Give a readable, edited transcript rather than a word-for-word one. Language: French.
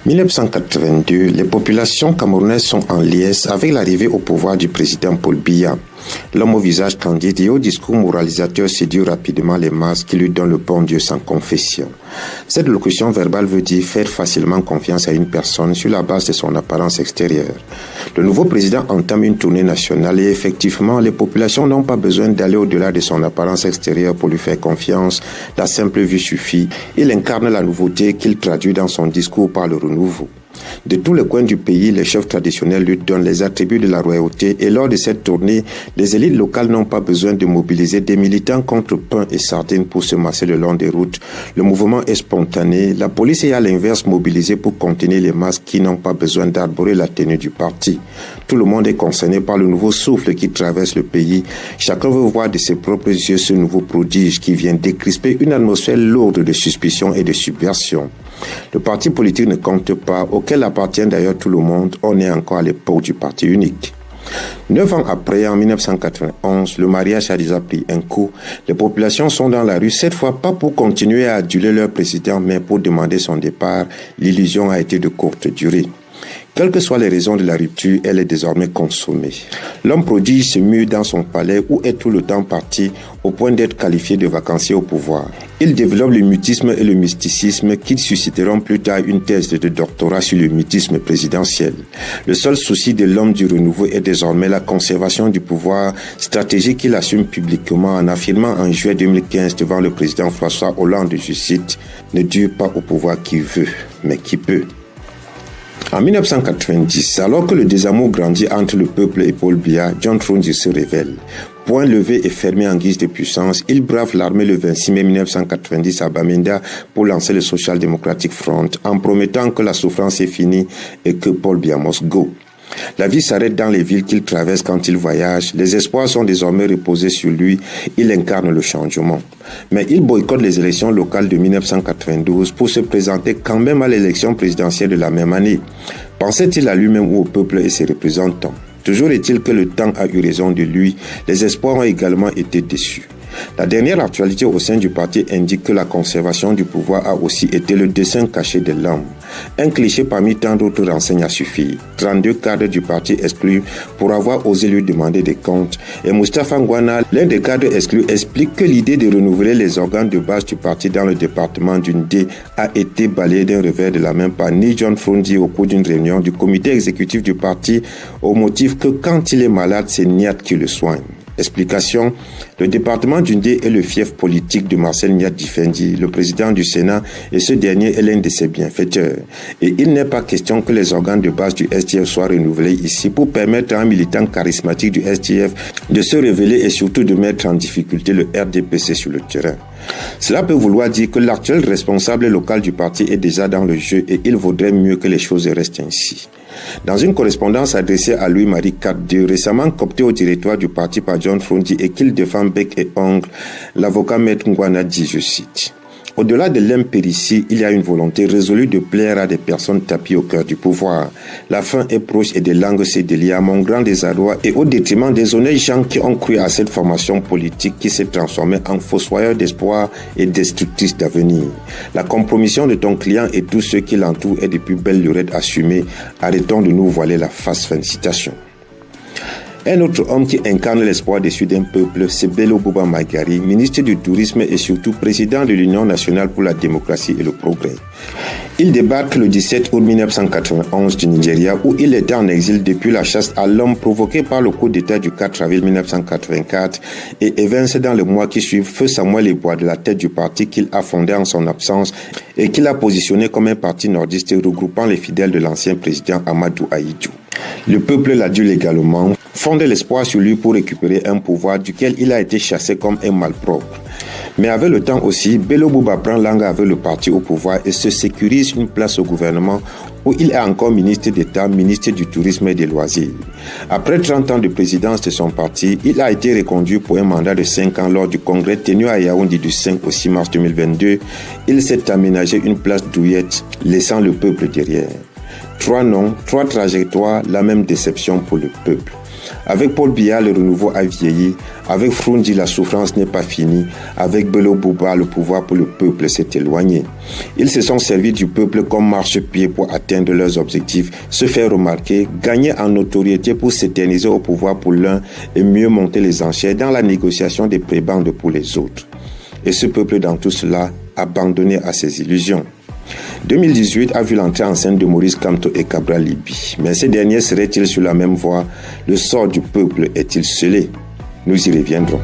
1982, les populations camerounaises sont en liesse avec l'arrivée au pouvoir du président Paul Biya. L'homme au visage candide et au discours moralisateur séduit rapidement les masses qui lui donnent le bon Dieu sans confession. Cette locution verbale veut dire faire facilement confiance à une personne sur la base de son apparence extérieure. Le nouveau président entame une tournée nationale et effectivement, les populations n'ont pas besoin d'aller au-delà de son apparence extérieure pour lui faire confiance. La simple vue suffit. Il incarne la nouveauté qu'il traduit dans son discours par le renouveau. De tous les coins du pays, les chefs traditionnels lui donnent les attributs de la royauté et lors de cette tournée, les élites locales n'ont pas besoin de mobiliser des militants contre pain et sardines pour se masser le long des routes. Le mouvement est spontané. La police est à l'inverse mobilisée pour contenir les masses qui n'ont pas besoin d'arborer la tenue du parti. Tout le monde est concerné par le nouveau souffle qui traverse le pays. Chacun veut voir de ses propres yeux ce nouveau prodige qui vient décrisper une atmosphère lourde de suspicion et de subversion. Le parti politique ne compte pas, auquel appartient d'ailleurs tout le monde. On est encore à l'époque du parti unique. 9 ans après, en 1991, le mariage a déjà pris un coup. Les populations sont dans la rue, cette fois pas pour continuer à aduler leur président, mais pour demander son départ. L'illusion a été de courte durée. Quelles que soient les raisons de la rupture, elle est désormais consommée. L'homme prodige se mue dans son palais où est tout le temps parti au point d'être qualifié de vacancier au pouvoir. Il développe le mutisme et le mysticisme qui susciteront plus tard une thèse de doctorat sur le mutisme présidentiel. Le seul souci de l'homme du renouveau est désormais la conservation du pouvoir, stratégie qu'il assume publiquement en affirmant en juillet 2015 devant le président François Hollande, je cite, « Ne dure pas au pouvoir qui veut, mais qui peut ». En 1990, alors que le désamour grandit entre le peuple et Paul Biya, John Frondi se révèle. Point levé et fermé en guise de puissance, il brave l'armée le 26 mai 1990 à Bamenda pour lancer le Social Democratic Front en promettant que la souffrance est finie et que Paul Biya must go. La vie s'arrête dans les villes qu'il traverse quand il voyage. Les espoirs sont désormais reposés sur lui. Il incarne le changement. Mais il boycotte les élections locales de 1992 pour se présenter quand même à l'élection présidentielle de la même année. Pensait-il à lui-même ou au peuple et ses représentants? Toujours est-il que le temps a eu raison de lui. Les espoirs ont également été déçus. La dernière actualité au sein du parti indique que la conservation du pouvoir a aussi été le dessein caché de l'homme. Un cliché parmi tant d'autres renseigne à suffire. 32 cadres du parti exclus pour avoir osé lui demander des comptes. Et Moustapha Ngwana, l'un des cadres exclus, explique que l'idée de renouveler les organes de base du parti dans le département d'Undé a été balayée d'un revers de la main par ni John Frondi au cours d'une réunion du comité exécutif du parti au motif que quand il est malade, c'est Niat qui le soigne. Explication, le département d'Undé est le fief politique de Marcel Niat Difendi, le président du Sénat, et ce dernier est l'un de ses bienfaiteurs. Et il n'est pas question que les organes de base du STF soient renouvelés ici pour permettre à un militant charismatique du STF de se révéler et surtout de mettre en difficulté le RDPC sur le terrain. Cela peut vouloir dire que l'actuel responsable local du parti est déjà dans le jeu et il vaudrait mieux que les choses restent ainsi. Dans une correspondance adressée à Louis-Marie Kadde, récemment coopté au directoire du parti par John Frondi et qu'il défend bec et ongle, l'avocat Maître Ngwana dit, je cite, « Au-delà de l'impéritie, il y a une volonté résolue de plaire à des personnes tapis au cœur du pouvoir. La fin est proche et des langues se délient à mon grand désarroi et au détriment des honnêtes gens qui ont cru à cette formation politique qui s'est transformée en fossoyeur d'espoir et destructrice d'avenir. La compromission de ton client et tous ceux qui l'entourent est depuis belle lurette assumée. Arrêtons de nous voiler la face. » Fin de citation. Un autre homme qui incarne l'espoir déçu d'un peuple, c'est Bello Bouba Maïgari, ministre du Tourisme et surtout président de l'Union nationale pour la démocratie et le progrès. Il débarque le 17 août 1991 du Nigeria où il était en exil depuis la chasse à l'homme provoquée par le coup d'État du 4 avril 1984 et évince dans les mois qui suivent feu Samuel Ebois de la tête du parti qu'il a fondé en son absence et qu'il a positionné comme un parti nordiste regroupant les fidèles de l'ancien président Amadou Ahidjo. Le peuple l'adule également, fonde l'espoir sur lui pour récupérer un pouvoir duquel il a été chassé comme un malpropre. Mais avec le temps aussi, Bello Bouba prend langue avec le parti au pouvoir et se sécurise une place au gouvernement où il est encore ministre d'État, ministre du Tourisme et des Loisirs. Après 30 ans de présidence de son parti, il a été reconduit pour un mandat de 5 ans lors du congrès tenu à Yaoundé du 5 au 6 mars 2022. Il s'est aménagé une place douillette, laissant le peuple derrière. 3 noms, 3 trajectoires, la même déception pour le peuple. Avec Paul Biya, le renouveau a vieilli. Avec Frundzi, la souffrance n'est pas finie. Avec Bello Bouba, le pouvoir pour le peuple s'est éloigné. Ils se sont servis du peuple comme marchepied pour atteindre leurs objectifs, se faire remarquer, gagner en notoriété pour s'éterniser au pouvoir pour l'un et mieux monter les enchères dans la négociation des prébendes pour les autres. Et ce peuple dans tout cela, abandonné à ses illusions. 2018 a vu l'entrée en scène de Maurice Kamto et Cabral Libby. Mais ces derniers seraient-ils sur la même voie? Le sort du peuple est-il scellé? Nous y reviendrons.